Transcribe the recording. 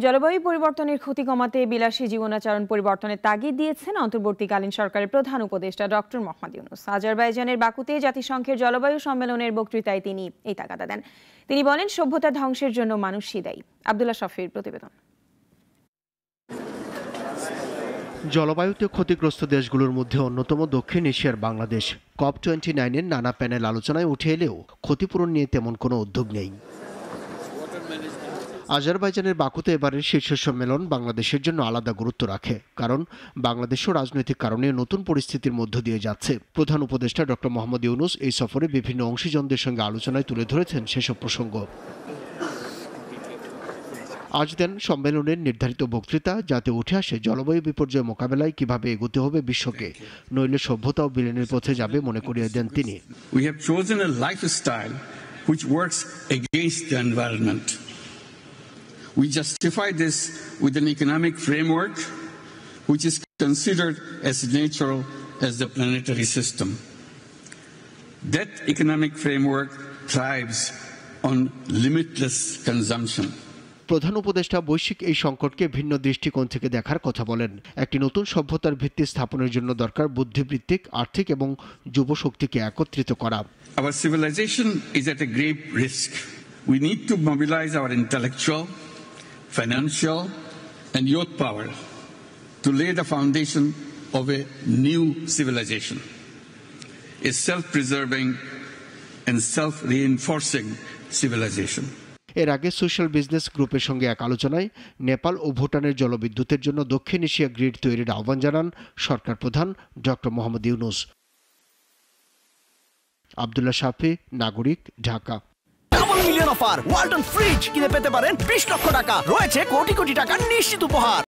জলবায়ু পরিবর্তনের ক্ষতি কমাতে বিলাসী জীবনাচরণ পরিবর্তনের তাগিদ দিয়েছেন অন্তর্বর্তীকালীন সরকারের প্রধান উপদেষ্টা ডক্টর মোহাম্মদ ইউনূস। আজারবাইজানের বাকুতে জাতিসংঘের জলবায়ু সম্মেলনের বক্তৃতায় তিনি এই তাগাদা দেন। তিনি বলেন, সভ্যতা ধ্বংসের জন্য মানুষই দায়ী। আব্দুল্লাহ শফির প্রতিবেদন। জলবায়ুতে ক্ষতিগ্রস্ত দেশগুলোর মধ্যে অন্যতম দক্ষিণ এশিয়ার বাংলাদেশ। COP29-এর নানা প্যানেল আলোচনায় উঠে এলেও ক্ষতিপূরণ নিয়ে তেমন কোনো উদ্যোগ নেই। আজারবাইজানের বাকুতে এবারের শীর্ষ সম্মেলন বাংলাদেশের জন্য আলাদা গুরুত্ব রাখে, কারণ বাংলাদেশও রাজনৈতিক কারণে নতুন পরিস্থিতির মধ্য দিয়ে যাচ্ছে। প্রধান উপদেষ্টা ডক্টর মোহাম্মদ ইউনূস এই সফরে বিভিন্ন অংশীজনদের সঙ্গে আলোচনায় তুলে ধরেছেন সেসব প্রসঙ্গ। আজ দেন সম্মেলনের নির্ধারিত বক্তৃতা, যাতে উঠে আসে জলবায়ু বিপর্যয় মোকাবেলায় কিভাবে এগোতে হবে বিশ্বকে, নইলে সভ্যতা ও বিলীনের পথে যাবে বলে করিয়ে দেন তিনি। We have chosen a lifestyle which works against the environment. We justify this with an economic framework which is considered as natural as the planetary system. That economic framework thrives on limitless consumption. প্রধান উপদেষ্টা বৈশ্বিক এই সংকটকে ভিন্ন দৃষ্টিকোণ থেকে দেখার কথা বলেন। একটি নতুন সভ্যতার ভিত্তি স্থাপনের জন্য দরকার বুদ্ধিবৃত্তিক, আর্থিক এবং যুব শক্তিকে একত্রিত করা। Our civilization is at a grave risk. We need to mobilize our intellectual, financial and youth power to lay the foundation of a new civilization, a self-preserving and self-reinforcing civilization. এর আগে সোশ্যাল বিজনেস গ্রুপের সঙ্গে এক আলোচনায় নেপাল ও ভুটানের জলবিদ্যুতের জন্য দক্ষিণ Asia grid তৈরির আহ্বান জানান সরকার প্রধান ডক্টর মোহাম্মদ ইউনূস। আব্দুল্লাহ শাফি, নাগরিক, Dhaka. Double million offer Walton fridge কিনে পেতে পারেন 20 লক্ষ টাকা, রয়েছে কোটি কোটি টাকার নিশ্চিত উপহার।